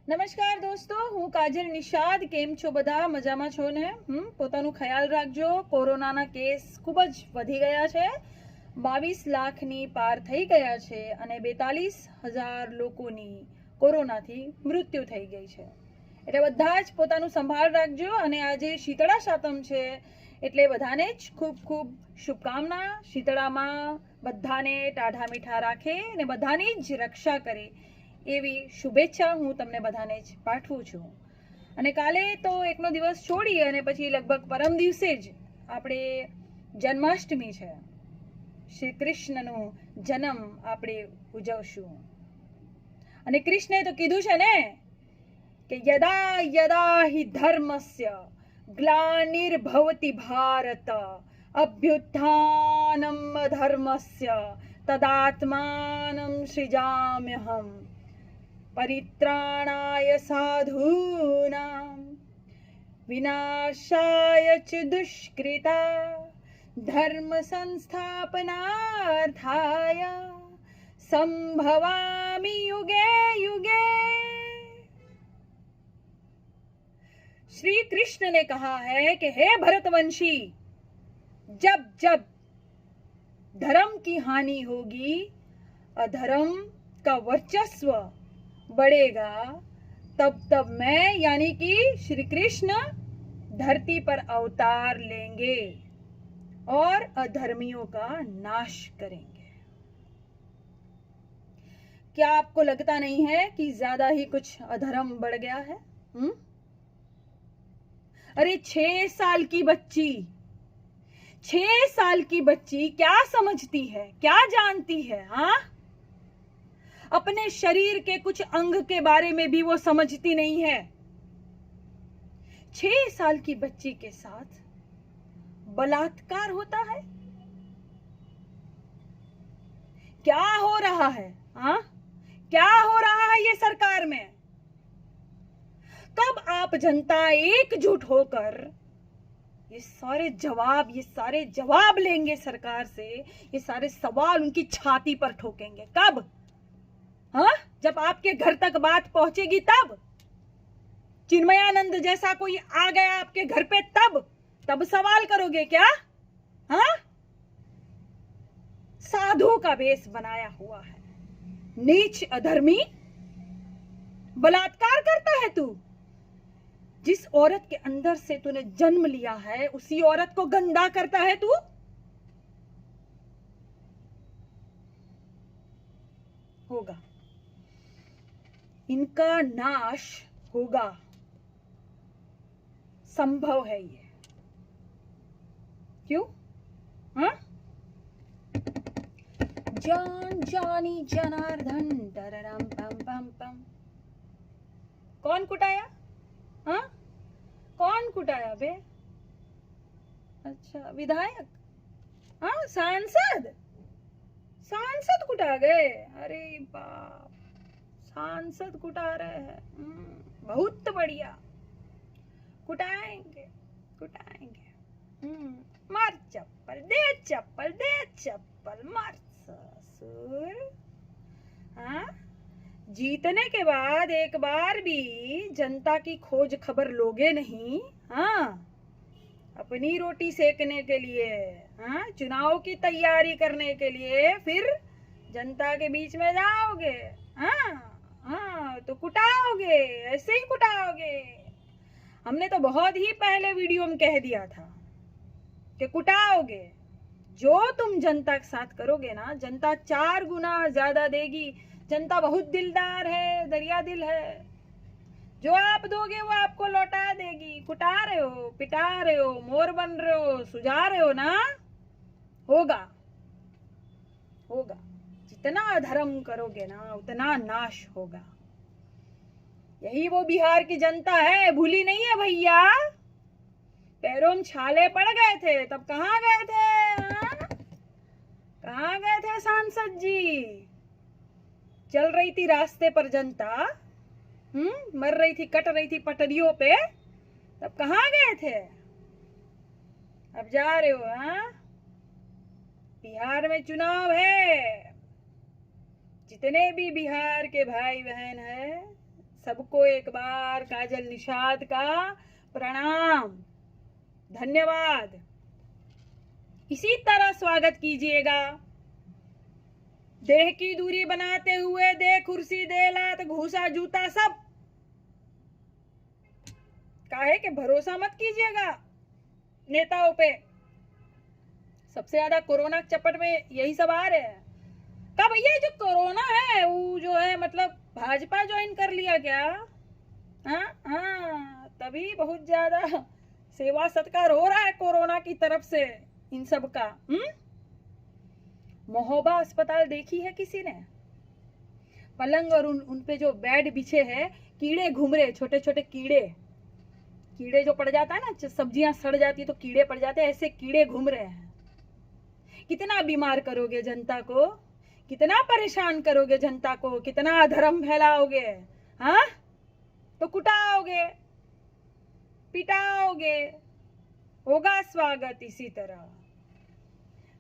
નમસ્કાર દોસ્તો, હું કાજલ નિષાદ. કેમ છો બધા? મજામાં છો ને? પોતાનું ખ્યાલ રાખજો. કોરોનાના કેસ ખૂબ જ વધી ગયા છે. 22 લાખની પાર થઈ ગયા છે અને 42,000 લોકોની કોરોનાથી મૃત્યુ થઈ ગઈ છે. એટલે બધા જ પોતાનું સંભાળ રાખજો. અને આજે શીતળા સાતમ છે એટલે બધાને જ ખૂબ ખૂબ શુભકામના. શીતળામાં બધાને ટાઢા મીઠા રાખે અને બધાની જ રક્ષા કરે એવી શુભેચ્છા હું તમને બધાને જ પાઠવું છું. અને કાલે તો એકનો દિવસ છોડી અને પછી લગભગ પરમ દિવસે જ આપણે જન્માષ્ટમી છે. શ્રી કૃષ્ણનો જન્મ આપણે ઉજવશું. અને કૃષ્ણે તો કીધું છે ને કે યદા યદા હિ ધર્મસ્ય ગ્લાનિર્ભવતિ ભારત અભ્યુત્થાનમ ધર્મસ્ય તદાત્માનમ સૃજામ્યહમ પરિત્રાણાય સાધૂનાં વિનાશાય ચ દુષ્કૃતા ધર્મ સંસ્થાપનાર્થાય સંભવામિ યુગે युगे. श्री कृष्ण ने कहा है कि हे भरतवंशी, जब जब धर्म की हानि होगी, अधर्म का वर्चस्व बढ़ेगा, तब तब मैं यानी कि श्री कृष्ण धरती पर अवतार लेंगे और अधर्मियों का नाश करेंगे. क्या आपको लगता नहीं है कि ज्यादा ही कुछ अधर्म बढ़ गया है? अरे 6 साल की बच्ची 6 साल की बच्ची क्या समझती है, क्या जानती है? हाँ, अपने शरीर के कुछ अंग के बारे में भी वो समझती नहीं है. 6 साल की बच्ची के साथ बलात्कार होता है. क्या हो रहा है? हाँ, क्या हो रहा है ये सरकार में? कब आप जनता एकजुट होकर ये सारे जवाब लेंगे सरकार से, ये सारे सवाल उनकी छाती पर ठोकेंगे? कब? हाँ, जब आपके घर तक बात पहुंचेगी तब? चिन्मयानंद जैसा कोई आ गया आपके घर पे तब सवाल करोगे क्या? हाँ, साधु का वेश बनाया हुआ है, नीच अधर्मी. बलात्कार करता है तू. जिस औरत के अंदर से तूने जन्म लिया है उसी औरत को गंदा करता है तू. होगा, इनका नाश होगा, संभव है ये. क्यों? हाँ, जान जानी जनार्दन डररम पम पम पम. कौन कुटाया? हाँ, कौन कुटाया बे? अच्छा, विधायक? हाँ, सांसद कुटा गए. अरे बाप, सांसद कुटा रहे हैं. बहुत बढ़िया, कुटाएंगे. मार चप्पल दे चप्पल मार ससुर. हाँ, जीतने के बाद एक बार भी जनता की खोज खबर लोगे नहीं. हाँ, अपनी रोटी सेकने के लिए, हाँ, चुनाव की तैयारी करने के लिए फिर जनता के बीच में जाओगे. हाँ, तो कुटाओगे, ऐसे ही कुटाओगे. हमने तो बहुत ही पहले वीडियो में कह दिया था कि कुटाओगे. जो तुम जनता के साथ करोगे ना, जनता 4 गुना ज्यादा देगी. जनता बहुत दिलदार है, दरिया दिल है. जो आप दोगे वो आपको लौटा देगी. कुटा रहे हो, पिटा रहे हो, मोर बन रहे हो, सुझा रहे हो ना, होगा. जितना अधर्म करोगे ना उतना नाश होगा. यही वो बिहार की जनता है, भूली नहीं है भैया. पैरों में छाले पड़ गए थे तब कहाँ गए थे? हाँ? कहाँ गए थे सांसद जी? चल रही थी रास्ते पर जनता, मर रही थी, कट रही थी पटरियों पे, तब कहाँ गए थे? अब जा रहे हो. हाँ, बिहार में चुनाव है. जितने भी बिहार के भाई बहन है सबको एक बार काजल निषाद का प्रणाम, धन्यवाद। इसी तरह स्वागत कीजिएगा। देह की दूरी बनाते हुए दे कुर्सी दे लात घूसा जूता सब। काहे के भरोसा मत कीजिएगा नेताओं पे। सबसे ज्यादा कोरोना चपट में यही सब आ रहे हैं। का भैया जो कोरोना है वो जो है मतलब भाजपा ज्वाइन कर लिया क्या? हाँ, तभी बहुत ज्यादा सेवा सत्कार हो रहा है कोरोना की तरफ से इन सब का। महोबा अस्पताल देखी है किसी ने? पलंग और उन पे जो बेड बिछे हैं, कीड़े घूम रहे, छोटे छोटे कीड़े जो पड़ जाता है ना, सब्जियां सड़ जाती है तो कीड़े पड़ जाते हैं, ऐसे कीड़े घूम रहे हैं। कितना बीमार करोगे जनता को, कितना परेशान करोगे जनता को, कितना अधर्म फैलाओगे? हाँ, तो कुटाओगे, पिटाओगे, होगा स्वागत इसी तरह।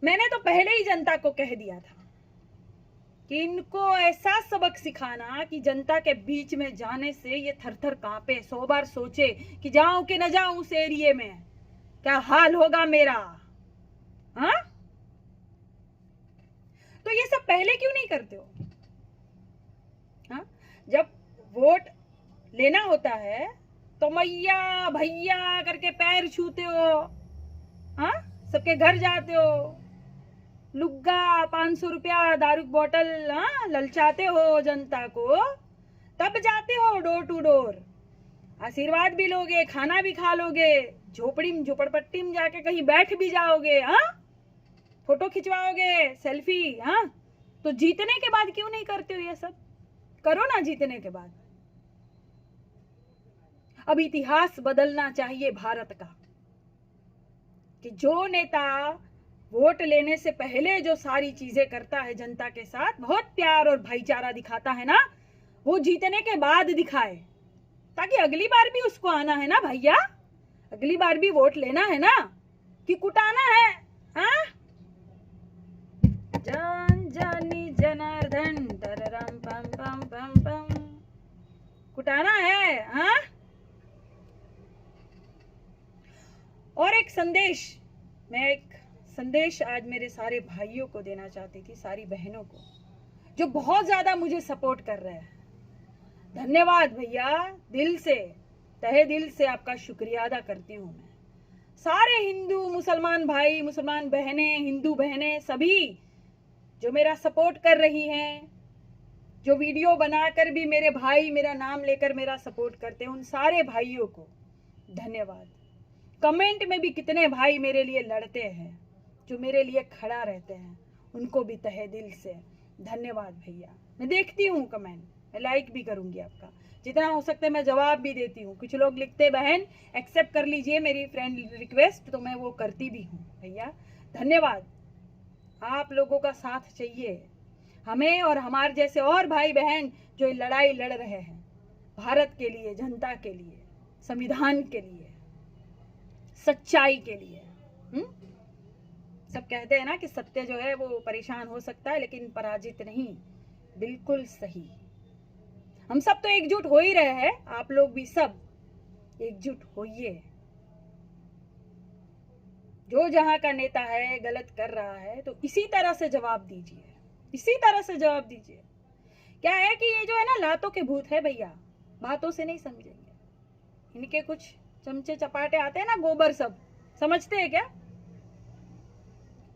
मैंने तो पहले ही जनता को कह दिया था कि इनको ऐसा सबक सिखाना कि जनता के बीच में जाने से ये थर-थर कांपे, 100 बार सोचे कि जाऊं कि न जाऊं उस एरिया में, क्या हाल होगा मेरा। हाँ, तो ये सब पहले क्यों नहीं करते हो? हाँ, जब वोट लेना होता है तो मैया भैया करके पैर छूते हो, हाँ, सबके घर जाते हो, लुग्गा 500 रुपया दारू बोतल, हाँ, ललचाते हो जनता को, तब जाते हो डोर टू डोर, आशीर्वाद भी लोगे, खाना भी खा लोगे, झोपड़पट्टी में जाके कहीं बैठ भी जाओगे, हाँ, फोटो खिंचवाओगे, सेल्फी। हाँ, तो जीतने के बाद क्यों नहीं करते हो ये सब? करो ना जीतने के बाद। अब इतिहास बदलना चाहिए भारत का कि जो नेता वोट लेने से पहले जो सारी चीजें करता है जनता के साथ, बहुत प्यार और भाईचारा दिखाता है ना, वो जीतने के बाद दिखाए, ताकि अगली बार भी उसको आना है ना भैया, अगली बार भी वोट लेना है ना, कि कुटाना है। हाँ, जन जानी जनार्दन तररम पम पम पम पम, कुटाना है। हाँ, और एक संदेश आज मेरे सारे भाइयों को देना चाहती थी, सारी बहनों को जो बहुत ज्यादा मुझे सपोर्ट कर रहे हैं। धन्यवाद भैया, दिल से, तहे दिल से आपका शुक्रिया अदा करती हूँ मैं। सारे हिंदू मुसलमान भाई, मुसलमान बहनें, हिंदू बहनें सभी जो मेरा सपोर्ट कर रही हैं, जो वीडियो बनाकर भी मेरे भाई मेरा नाम लेकर मेरा सपोर्ट करते हैं, उन सारे भाइयों को धन्यवाद। कमेंट में भी कितने भाई मेरे लिए लड़ते हैं, जो मेरे लिए खड़ा रहते हैं, उनको भी तहे दिल से धन्यवाद भैया। मैं देखती हूँ कमेंट, मैं लाइक भी करूंगी आपका, जितना हो सकता है मैं जवाब भी देती हूँ। कुछ लोग लिखते बहन एक्सेप्ट कर लीजिए मेरी फ्रेंड रिक्वेस्ट, तो मैं वो करती भी हूँ भैया। धन्यवाद, आप लोगों का साथ चाहिए हमें और हमारे जैसे और भाई बहन जो लड़ाई लड़ रहे हैं भारत के लिए, जनता के लिए, संविधान के लिए, सच्चाई के लिए। सब कहते हैं ना कि सत्य जो है वो परेशान हो सकता है लेकिन पराजित नहीं। बिल्कुल सही, हम सब तो एकजुट हो ही रहे हैं, आप लोग भी सब एकजुट होइए। जो जहां का नेता है गलत कर रहा है तो इसी तरह से जवाब दीजिए, इसी तरह से जवाब दीजिए। क्या है कि ये जो है ना लातों के भूत है भैया, बातों से नहीं समझेंगे। इनके कुछ चमचे चपाटे आते हैं ना, गोबर, सब समझते हैं क्या?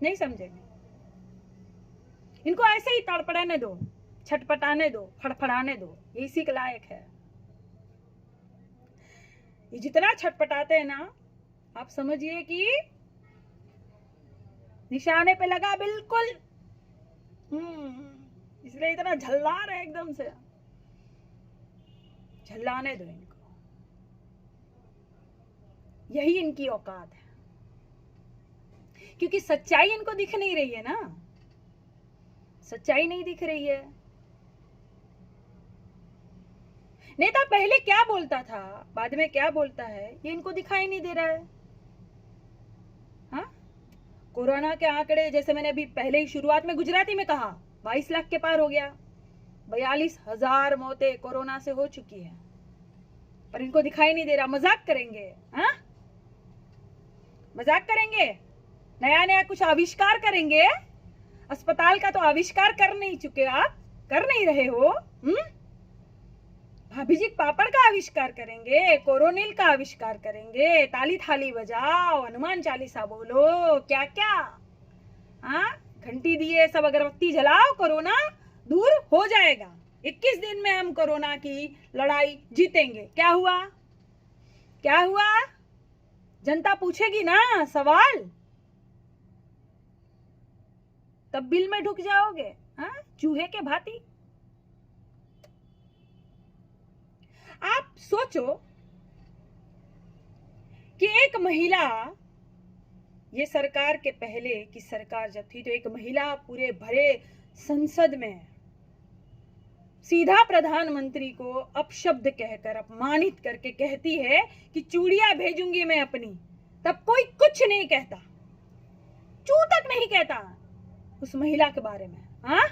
नहीं समझेंगे। इनको ऐसे ही तड़पड़ाने दो, छटपटाने दो, फड़फड़ाने दो, ये इसी के लायक है। ये जितना छटपटाते हैं ना, आप समझिए कि निशाने पे लगा बिल्कुल। इसलिए इतना झल्ला रहे, एकदम से झल्लाने दो इनको, यही इनकी औकात है। क्योंकि सच्चाई इनको दिख नहीं रही है ना, सच्चाई नहीं दिख रही है। नेता पहले क्या बोलता था, बाद में क्या बोलता है, ये इनको दिखाई नहीं दे रहा है। हाँ, कोरोना के आंकड़े जैसे मैंने अभी पहले ही शुरुआत में गुजराती में कहा 22 लाख के पार हो गया, 42,000 मौतें कोरोना से हो चुकी है, पर इनको दिखाई नहीं दे रहा। मजाक करेंगे? हाँ, मजाक करेंगे? नया नया कुछ आविष्कार करेंगे? अस्पताल का तो आविष्कार कर नहीं चुके आप, कर नहीं रहे हो। भाभी जी पापड़ का आविष्कार करेंगे, कोरोनिल का आविष्कार करेंगे, ताली थाली बजाओ, हनुमान चालीसा बोलो, क्या क्या। हाँ, घंटी दिए सब अगरबत्ती जलाओ, कोरोना दूर हो जाएगा। 21 दिन में हम कोरोना की लड़ाई जीतेंगे। क्या हुआ? क्या हुआ? जनता पूछेगी ना सवाल, तब बिल में ढुक जाओगे। हाँ, चूहे के भांति। आप सोचो कि एक महिला, ये सरकार के पहले की सरकार जब थी तो एक महिला पूरे भरे संसद में सीधा प्रधानमंत्री को अपशब्द कहकर, अपमानित करके कहती है कि चूड़ियां भेजूंगी मैं अपनी, तब कोई कुछ नहीं कहता, चू तक नहीं कहता उस महिला के बारे में। हाँ,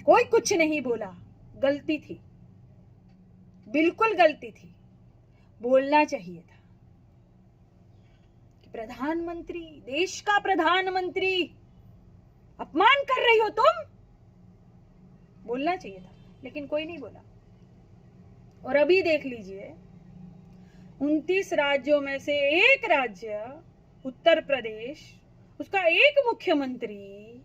कोई कुछ नहीं बोला। गलती थी, बिल्कुल गलती थी। बोलना चाहिए था कि प्रधानमंत्री, देश का प्रधानमंत्री, अपमान कर रही हो तुम। बोलना चाहिए था, लेकिन कोई नहीं बोला। और अभी देख लीजिए, 29 राज्यों में से एक राज्य उत्तर प्रदेश, उसका एक मुख्यमंत्री,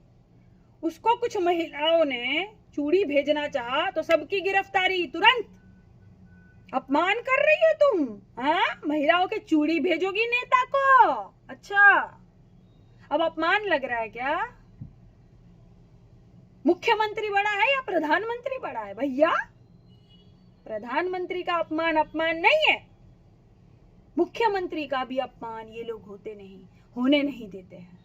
उसको कुछ महिलाओं ने चूड़ी भेजना चाहा तो सबकी गिरफ्तारी तुरंत। अपमान कर रही हो तुम। हाँ, महिलाओं के चूड़ी भेजोगी नेता को? अच्छा, अब अपमान लग रहा है क्या? मुख्यमंत्री बड़ा है या प्रधानमंत्री बड़ा है? भैया, प्रधानमंत्री का अपमान अपमान नहीं है, मुख्यमंत्री का भी अपमान ये लोग होने नहीं देते हैं।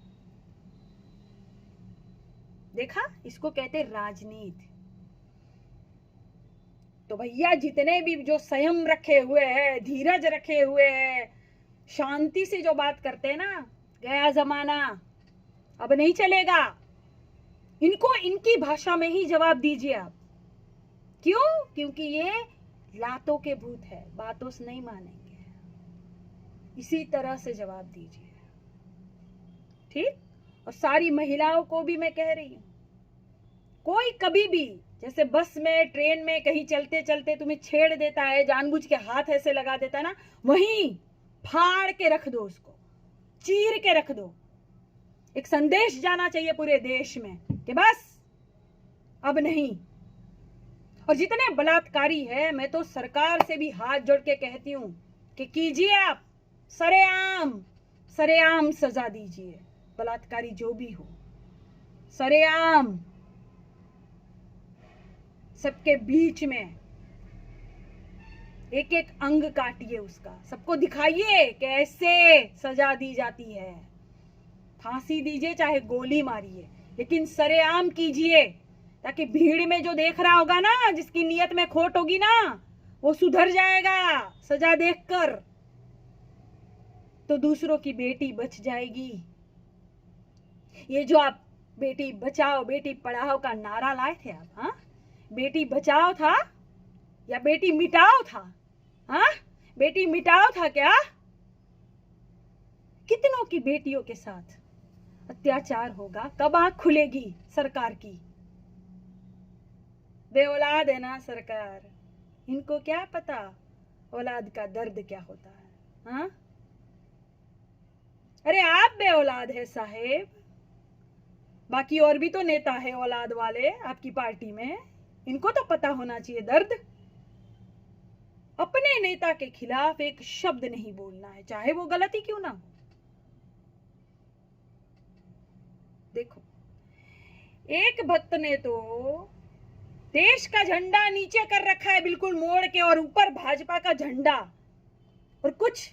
देखा, इसको कहते राजनीति। तो भैया, जितने भी जो संयम रखे हुए हैं, धीरज रखे हुए हैं, शांति से जो बात करते हैं ना, गया जमाना, अब नहीं चलेगा। इनको इनकी भाषा में ही जवाब दीजिए आप। क्यों? क्योंकि ये लातों के भूत है, बातों से नहीं मानेंगे। इसी तरह से जवाब दीजिए, ठीक? और सारी महिलाओं को भी मैं कह रही हूं, कोई कभी भी जैसे बस में, ट्रेन में, कहीं चलते चलते तुम्हें छेड़ देता है, जानबूझ के हाथ ऐसे लगा देता है ना, वहीं फाड़ के रख दो, उसको चीर के रख दो। एक संदेश जाना चाहिए पूरे देश में कि बस अब नहीं। और जितने बलात्कारी है, मैं तो सरकार से भी हाथ जोड़ के कहती हूं कि कीजिए आप, सरेआम सजा दीजिए। बलात्कारी जो भी हो, सरेआम, सबके बीच में एक एक अंग काटिए उसका, सबको दिखाइए कैसे सजा दी जाती है। फांसी दीजिए चाहे गोली मारिए, लेकिन सरेआम कीजिए, ताकि भीड़ में जो देख रहा होगा ना, जिसकी नीयत में खोट होगी ना, वो सुधर जाएगा सजा देखकर, तो दूसरों की बेटी बच जाएगी। ये जो आप बेटी बचाओ बेटी पढ़ाओ का नारा लाए थे आप, हाँ, बेटी बचाओ था या बेटी मिटाओ था? हाँ, बेटी मिटाओ था क्या? कितनों की बेटियों के साथ अत्याचार होगा, कब आंख खुलेगी सरकार की? बेऔलाद है ना सरकार, इनको क्या पता औलाद का दर्द क्या होता है? हाँ, अरे आप बेऔलाद है साहेब, बाकी और भी तो नेता है औलाद वाले आपकी पार्टी में, इनको तो पता होना चाहिए दर्द। अपने नेता के खिलाफ एक शब्द नहीं बोलना है, चाहे वो गलती क्यों ना हो। देखो, एक भक्त ने तो देश का झंडा नीचे कर रखा है बिल्कुल मोड़ के, और ऊपर भाजपा का झंडा, और कुछ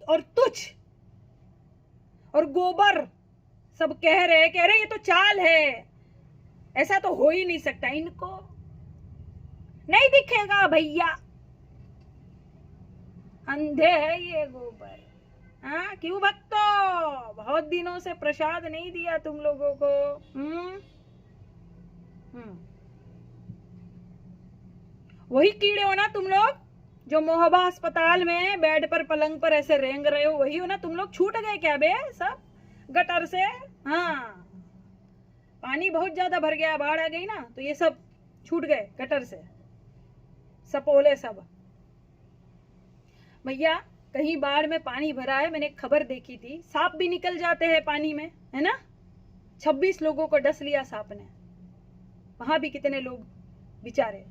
और तुच्छ और गोबर सब कह रहे ये तो चाल है, ऐसा तो हो ही नहीं सकता। इनको नहीं दिखेगा भैया, अंधे है ये गोबर। हाँ, क्यों भक्तों, बहुत दिनों से प्रसाद नहीं दिया तुम लोगों को। वही कीड़े हो ना तुम लोग जो मोहबा अस्पताल में बेड पर पलंग पर ऐसे रेंग रहे हो, वही हो ना तुम लोग। छूट गए क्या बे सब गटर से? हाँ, पानी बहुत ज्यादा भर गया, बाढ़ आ गई ना, तो ये सब छूट गए गटर से, सपोले सब। भैया कहीं बाढ़ में पानी भरा है, मैंने खबर देखी थी, सांप भी निकल जाते हैं पानी में, है ना। 26 लोगों को डस लिया सांप ने, वहां भी कितने लोग बेचारे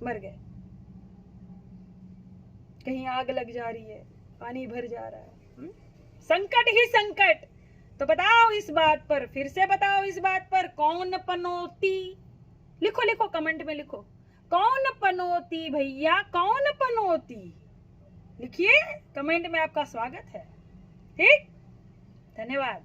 मर गए। कहीं आग लग जा रही है, पानी भर जा रहा है, संकट ही संकट। तो बताओ इस बात पर, फिर से बताओ इस बात पर, कौन पनौती? लिखो लिखो, कमेंट में लिखो, कौन पनौती भैया, कौन पनौती? लिखिए कमेंट में, आपका स्वागत है। ठीक, धन्यवाद।